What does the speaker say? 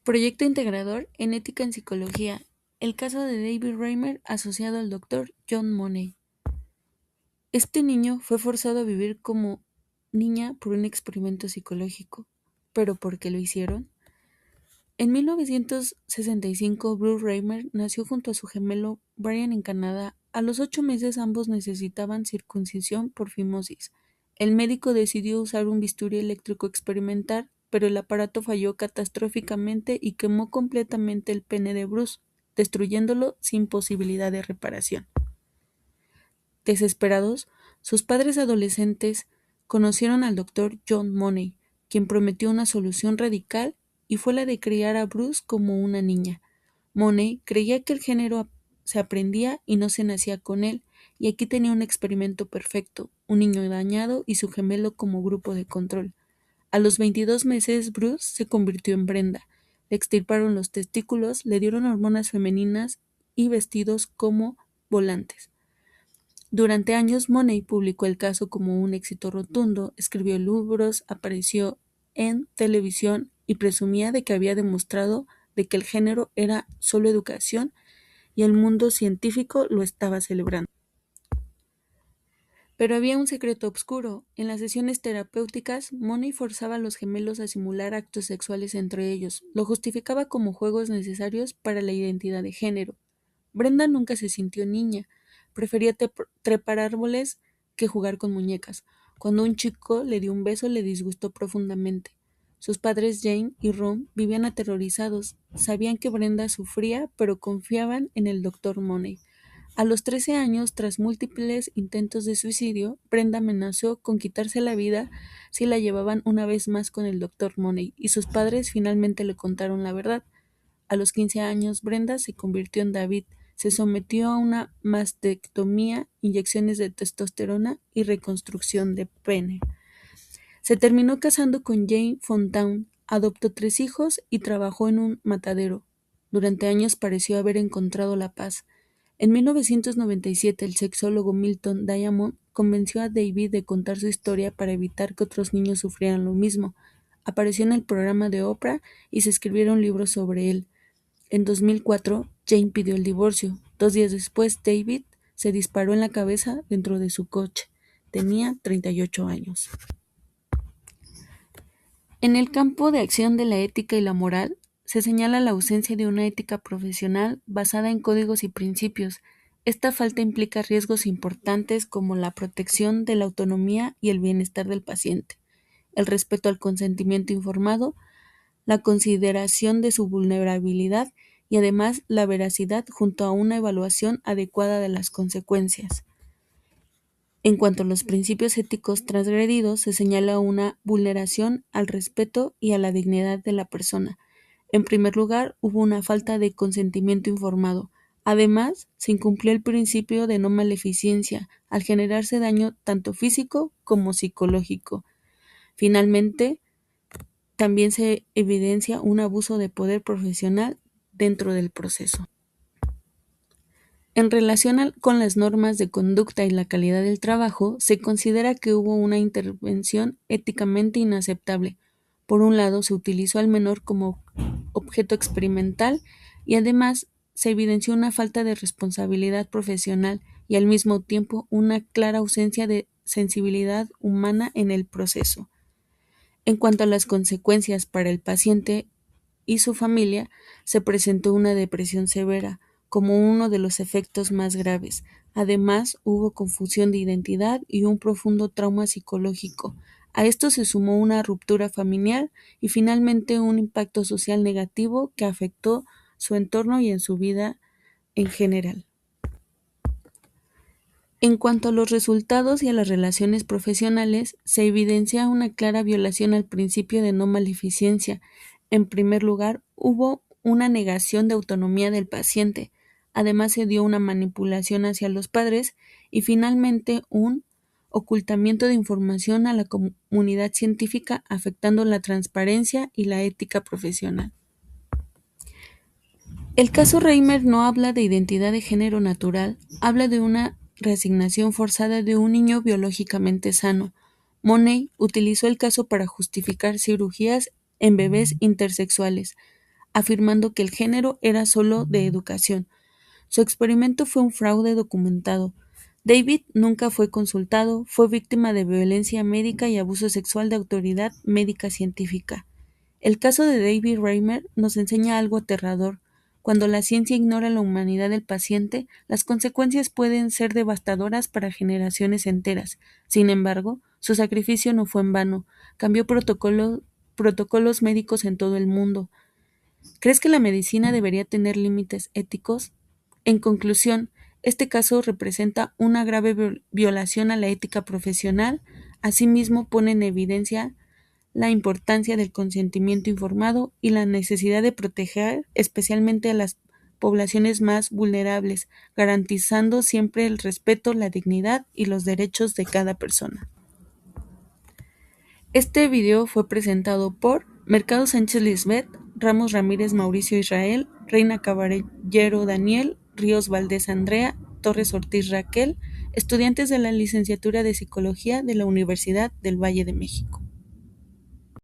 Proyecto integrador en ética en psicología. El caso de David Reimer asociado al Dr. John Money. Este niño fue forzado a vivir como niña por un experimento psicológico. ¿Pero por qué lo hicieron? En 1965, Bruce Reimer nació junto a su gemelo Brian en Canadá. A los 8 meses ambos necesitaban circuncisión por fimosis. El médico decidió usar un bisturí eléctrico experimental, pero el aparato falló catastróficamente y quemó completamente el pene de Bruce, destruyéndolo sin posibilidad de reparación. Desesperados, sus padres adolescentes conocieron al doctor John Money, quien prometió una solución radical y fue la de criar a Bruce como una niña. Money creía que el género se aprendía y no se nacía con él, y aquí tenía un experimento perfecto, un niño dañado y su gemelo como grupo de control. A los 22 meses, Bruce se convirtió en Brenda. Le extirparon los testículos, le dieron hormonas femeninas y vestidos como volantes. Durante años, Money publicó el caso como un éxito rotundo, escribió libros, apareció en televisión y presumía de que había demostrado de que el género era solo educación y el mundo científico lo estaba celebrando. Pero había un secreto oscuro. En las sesiones terapéuticas, Money forzaba a los gemelos a simular actos sexuales entre ellos. Lo justificaba como juegos necesarios para la identidad de género. Brenda nunca se sintió niña. Prefería trepar árboles que jugar con muñecas. Cuando un chico le dio un beso, le disgustó profundamente. Sus padres Jane y Ron vivían aterrorizados. Sabían que Brenda sufría, pero confiaban en el doctor Money. A los 13 años, tras múltiples intentos de suicidio, Brenda amenazó con quitarse la vida si la llevaban una vez más con el doctor Money, y sus padres finalmente le contaron la verdad. A los 15 años, Brenda se convirtió en David, se sometió a una mastectomía, inyecciones de testosterona y reconstrucción de pene. Se terminó casando con Jane Fontaine, adoptó 3 hijos y trabajó en un matadero. Durante años pareció haber encontrado la paz. En 1997, el sexólogo Milton Diamond convenció a David de contar su historia para evitar que otros niños sufrieran lo mismo. Apareció en el programa de Oprah y se escribieron libros sobre él. En 2004, Jane pidió el divorcio. 2 días después, David se disparó en la cabeza dentro de su coche. Tenía 38 años. En el campo de acción de la ética y la moral, se señala la ausencia de una ética profesional basada en códigos y principios. Esta falta implica riesgos importantes como la protección de la autonomía y el bienestar del paciente, el respeto al consentimiento informado, la consideración de su vulnerabilidad y además la veracidad junto a una evaluación adecuada de las consecuencias. En cuanto a los principios éticos transgredidos, se señala una vulneración al respeto y a la dignidad de la persona. En primer lugar, hubo una falta de consentimiento informado. Además, se incumplió el principio de no maleficencia, al generarse daño tanto físico como psicológico. Finalmente, también se evidencia un abuso de poder profesional dentro del proceso. En relación con las normas de conducta y la calidad del trabajo, se considera que hubo una intervención éticamente inaceptable. Por un lado, se utilizó al menor como objeto experimental y además se evidenció una falta de responsabilidad profesional y al mismo tiempo una clara ausencia de sensibilidad humana en el proceso. En cuanto a las consecuencias para el paciente y su familia, se presentó una depresión severa como uno de los efectos más graves. Además, hubo confusión de identidad y un profundo trauma psicológico. A esto se sumó una ruptura familiar y finalmente un impacto social negativo que afectó su entorno y en su vida en general. En cuanto a los resultados y a las relaciones profesionales, se evidencia una clara violación al principio de no maleficencia. En primer lugar, hubo una negación de autonomía del paciente. Además, se dio una manipulación hacia los padres y finalmente un ocultamiento de información a la comunidad científica, afectando la transparencia y la ética profesional. El caso Reimer no habla de identidad de género natural, habla de una reasignación forzada de un niño biológicamente sano. Money utilizó el caso para justificar cirugías en bebés intersexuales. afirmando que el género era solo de educación. Su experimento fue un fraude documentado. David nunca fue consultado, fue víctima de violencia médica y abuso sexual de autoridad médica científica. El caso de David Reimer nos enseña algo aterrador. Cuando la ciencia ignora la humanidad del paciente, las consecuencias pueden ser devastadoras para generaciones enteras. Sin embargo, su sacrificio no fue en vano. Cambió protocolos médicos en todo el mundo. ¿Crees que la medicina debería tener límites éticos? En conclusión, este caso representa una grave violación a la ética profesional. Asimismo, pone en evidencia la importancia del consentimiento informado y la necesidad de proteger especialmente a las poblaciones más vulnerables, garantizando siempre el respeto, la dignidad y los derechos de cada persona. Este video fue presentado por Mercado Sánchez Lisbeth, Ramos Ramírez Mauricio Israel, Reina Caballero Daniel, Ríos Valdés Andrea, Torres Ortiz Raquel, estudiantes de la Licenciatura de Psicología de la Universidad del Valle de México.